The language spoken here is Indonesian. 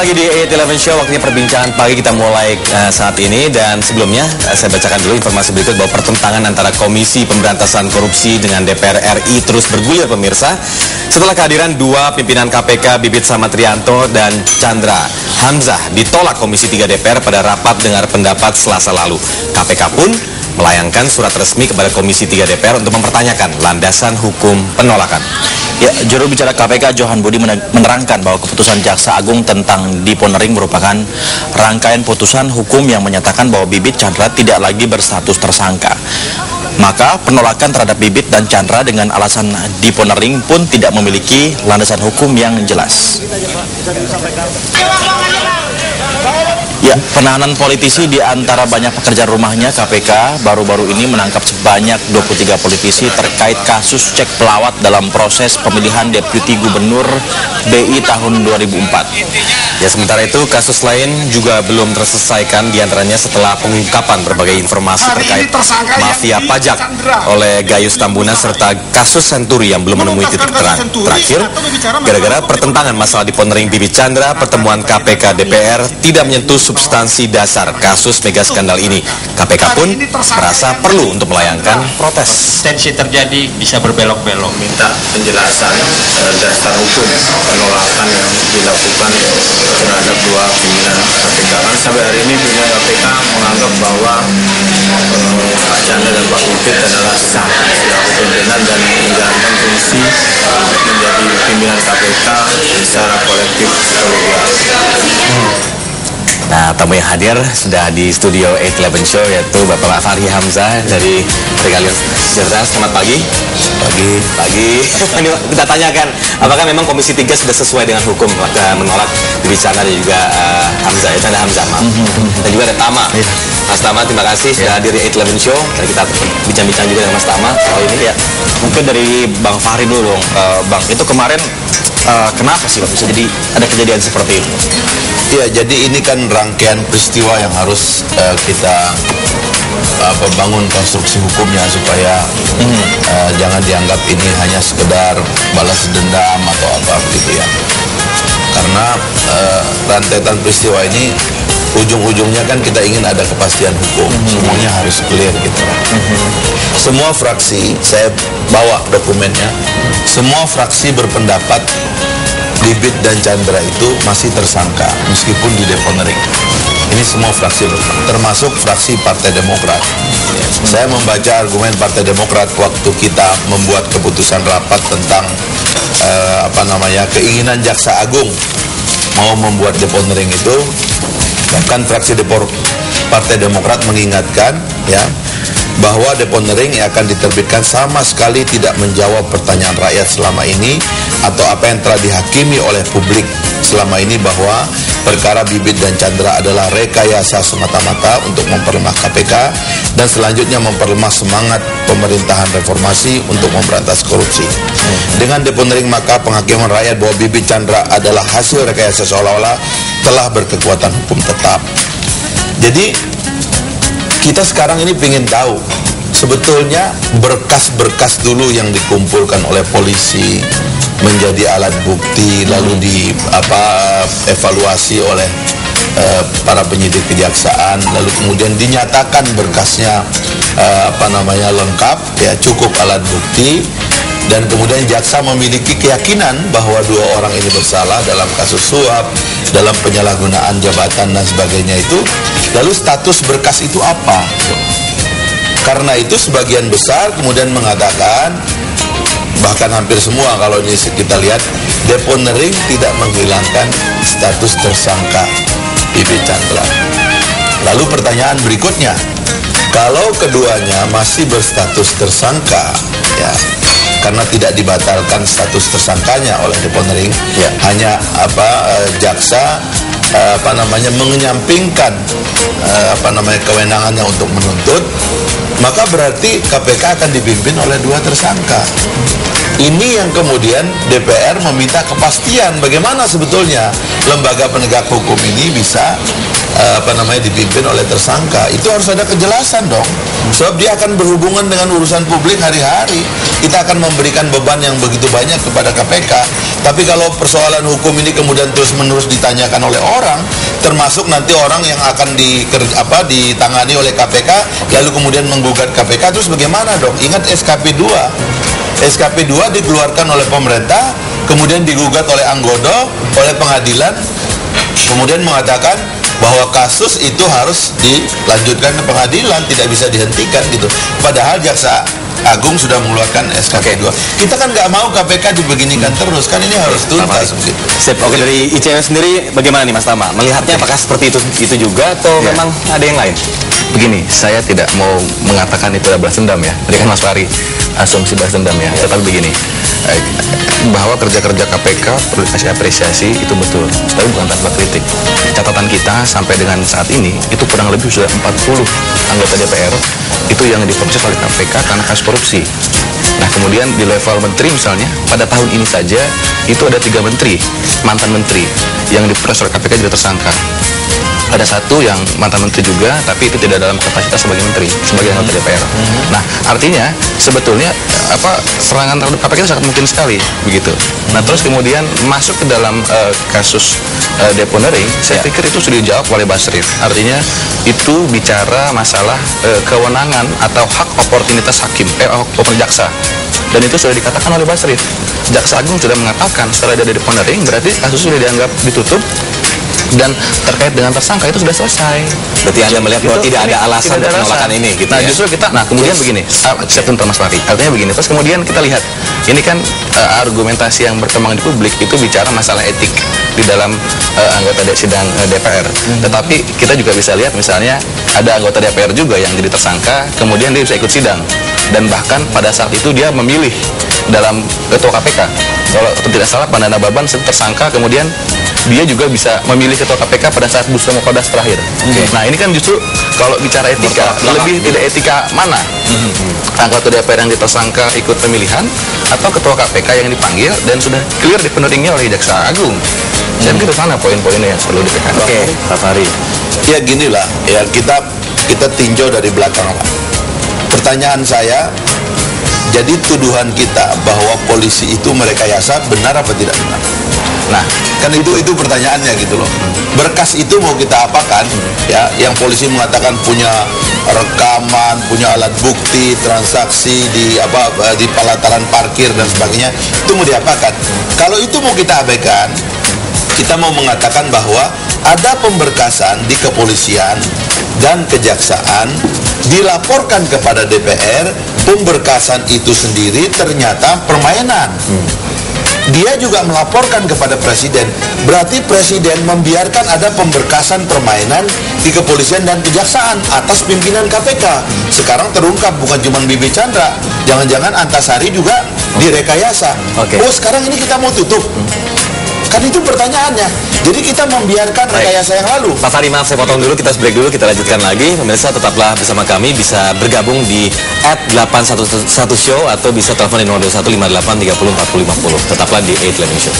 Kembali lagi di 811 Show, waktunya perbincangan pagi kita mulai saat ini. Dan sebelumnya saya bacakan dulu informasi berikut bahwa pertentangan antara Komisi Pemberantasan Korupsi dengan DPR RI terus bergulir pemirsa. Setelah kehadiran dua pimpinan KPK Bibit Samatrianto dan Chandra Hamzah ditolak Komisi 3 DPR pada rapat dengar pendapat Selasa lalu. KPK pun melayangkan surat resmi kepada Komisi 3 DPR untuk mempertanyakan landasan hukum penolakan. Ya, juru bicara KPK Johan Budi menerangkan bahwa keputusan Jaksa Agung tentang deponering merupakan rangkaian putusan hukum yang menyatakan bahwa Bibit Chandra tidak lagi berstatus tersangka. Maka penolakan terhadap Bibit dan Chandra dengan alasan deponering pun tidak memiliki landasan hukum yang jelas. Ya, penahanan politisi di antara banyak pekerjaan rumahnya, KPK baru-baru ini menangkap sebanyak 23 politisi terkait kasus cek pelawat dalam proses pemilihan Deputi Gubernur BI tahun 2004. Ya, sementara itu kasus lain juga belum terselesaikan, diantaranya setelah pengungkapan berbagai informasi terkait mafia pajak oleh Gayus Tambunan serta kasus Senturi yang belum menemui titik terang. Terakhir, gara-gara pertentangan masalah deponering Bibit Chandra, pertemuan KPK DPR tidak menyentuh substansi dasar kasus mega skandal ini. KPK pun merasa perlu untuk melayangkan protes. Tensi terjadi bisa berbelok-belok. Minta penjelasan dasar hukum penolakan yang dilakukan terhadap dua pimpinan KPK. Kan sampai hari ini pimpinan KPK menganggap bahwa Pak Chandra dan Pak Bibit adalah sah selaku pimpinan dan menjalankan fungsi menjadi pimpinan KPK secara kolektif kolegial. Nah, tamu yang hadir sudah di studio 811 Show, yaitu Bapak Fahri Hamzah dari Regalion Sejahtera. Selamat pagi. Pagi. Ini kita tanyakan, apakah memang Komisi 3 sudah sesuai dengan hukum menolak Bibit Chandra dan juga Hamzah, Chandra Hamzah, maaf. Dan juga ada Tama. Mas Tama, terima kasih sudah hadir di 811 Show. Dan kita bincang-bincang juga dengan Mas Tama soal ini. Ya, mungkin dari Bang Fahri dulu dong. Bang, itu kemarin kenapa sih Bang bisa jadi ada kejadian seperti itu? Ya, jadi ini kan rangkaian peristiwa yang harus kita bangun konstruksi hukumnya supaya jangan dianggap ini hanya sekedar balas dendam atau apa gitu ya. Karena rantetan peristiwa ini ujung-ujungnya kan kita ingin ada kepastian hukum, semuanya harus clear gitu. Semua fraksi, saya bawa dokumennya, semua fraksi berpendapat Bibit dan Chandra itu masih tersangka meskipun di deponering. Ini semua fraksi termasuk fraksi Partai Demokrat. Saya membaca argumen Partai Demokrat waktu kita membuat keputusan rapat tentang keinginan Jaksa Agung mau membuat deponering itu. Bahkan fraksi Partai Demokrat mengingatkan ya bahwa deponering yang akan diterbitkan sama sekali tidak menjawab pertanyaan rakyat selama ini atau apa yang telah dihakimi oleh publik selama ini bahwa perkara Bibit dan Chandra adalah rekayasa semata-mata untuk memperlemah KPK dan selanjutnya memperlemah semangat pemerintahan reformasi untuk memberantas korupsi. Dengan deponering maka penghakiman rakyat bahwa Bibit Chandra adalah hasil rekayasa seolah-olah telah berkekuatan hukum tetap. Jadi kita sekarang ini ingin tahu sebetulnya berkas-berkas dulu yang dikumpulkan oleh polisi menjadi alat bukti lalu evaluasi oleh para penyidik kejaksaan lalu kemudian dinyatakan berkasnya lengkap ya, cukup alat bukti, dan kemudian jaksa memiliki keyakinan bahwa dua orang ini bersalah dalam kasus suap, dalam penyalahgunaan jabatan dan sebagainya itu, lalu status berkas itu apa? Karena itu sebagian besar kemudian mengatakan, bahkan hampir semua kalau ini kita lihat, deponering tidak menghilangkan status tersangka Bibit Chandra. Lalu pertanyaan berikutnya, kalau keduanya masih berstatus tersangka, ya, karena tidak dibatalkan status tersangkanya oleh deponering, ya, hanya jaksa menyampingkan kewenangannya untuk menuntut, maka berarti KPK akan dipimpin oleh dua tersangka. Ini yang kemudian DPR meminta kepastian bagaimana sebetulnya lembaga penegak hukum ini bisa dipimpin oleh tersangka. Itu harus ada kejelasan dong. Sebab dia akan berhubungan dengan urusan publik hari-hari. Kita akan memberikan beban yang begitu banyak kepada KPK. Tapi kalau persoalan hukum ini kemudian terus-menerus ditanyakan oleh orang, termasuk nanti orang yang akan ditangani oleh KPK lalu kemudian menggugat KPK, terus bagaimana dong? Ingat SKP 2. SKP 2 dikeluarkan oleh pemerintah, kemudian digugat oleh Anggodo, oleh pengadilan, kemudian mengatakan bahwa kasus itu harus dilanjutkan ke pengadilan, tidak bisa dihentikan gitu. Padahal Jaksa Agung sudah mengeluarkan SKP 2. Kita kan nggak mau KPK dibeginikan terus, kan ini harus tuntas. Sip, oke, dari ICW sendiri bagaimana nih Mas Tama? Melihatnya apakah seperti itu juga atau memang ada yang lain? Begini, saya tidak mau mengatakan itu adalah balas dendam ya. Tadi kan Mas Fahri asumsi balas dendam ya. Tetapi begini, bahwa kerja-kerja KPK perlu dikasih apresiasi itu betul. Tapi bukan tanpa kritik. Catatan kita sampai dengan saat ini itu kurang lebih sudah 40 anggota DPR itu yang diproses oleh KPK karena kasus korupsi. Nah kemudian di level menteri misalnya pada tahun ini saja itu ada 3 menteri, mantan menteri yang diproses oleh KPK jadi tersangka. Ada satu yang mantan menteri juga, tapi itu tidak dalam kapasitas sebagai menteri, sebagai anggota DPR. Nah, artinya sebetulnya serangan terhadap KPK itu sangat mungkin sekali, begitu. Nah, terus kemudian masuk ke dalam kasus deponering, saya pikir itu sudah dijawab oleh Basrif. Artinya itu bicara masalah kewenangan atau hak oportunitas hakim, jaksa. Dan itu sudah dikatakan oleh Basrif. Jaksa Agung sudah mengatakan setelah ada deponering berarti kasus sudah dianggap ditutup. Dan terkait dengan tersangka itu sudah selesai. Berarti Anda melihat bahwa tidak ada alasan untuk penolakan ini gitu. Nah justru kita, kemudian begini, saya tuntas Mas Fahri, artinya begini, terus kemudian kita lihat, ini kan argumentasi yang berkembang di publik itu bicara masalah etik di dalam anggota sidang DPR. Tetapi kita juga bisa lihat misalnya ada anggota DPR juga yang jadi tersangka, kemudian dia bisa ikut sidang. Dan bahkan pada saat itu dia memilih dalam ketua KPK. Kalau tidak salah Pandana Baban tersangka, kemudian dia juga bisa memilih ketua KPK pada saat Busro Mukodas terakhir. Nah ini kan justru kalau bicara etika, lebih tidak etika mana? Anggota DPR yang ditersangka ikut pemilihan atau ketua KPK yang dipanggil dan sudah clear deponeringnya oleh Jaksa Agung. Saya pikir sana poin-poinnya yang perlu ditekan. Oke, Pak Fahri. Ya ginilah, ya kita tinjau dari belakang lah. Pertanyaan saya, jadi tuduhan kita bahwa polisi itu merekayasa benar apa tidak benar? Nah, kan itu pertanyaannya gitu loh. Berkas itu mau kita apakan? Ya, yang polisi mengatakan punya rekaman, punya alat bukti, transaksi di pelataran parkir dan sebagainya, itu mau diapakan? Kalau itu mau kita abaikan, kita mau mengatakan bahwa ada pemberkasan di kepolisian dan kejaksaan dilaporkan kepada DPR, pemberkasan itu sendiri ternyata permainan. Dia juga melaporkan kepada presiden. Berarti presiden membiarkan ada pemberkasan permainan di kepolisian dan kejaksaan atas pimpinan KPK. Sekarang terungkap bukan cuma Bibi Chandra, jangan-jangan Antasari juga direkayasa. Oh sekarang ini kita mau tutup. Kan itu pertanyaannya. Jadi kita membiarkan rekayasa yang lalu. Pak Fahri, maaf saya potong dulu, kita break dulu, kita lanjutkan lagi. Pemirsa tetaplah bersama kami, bisa bergabung di @811show atau bisa telepon di 0215830450. Tetaplah di 811 Show.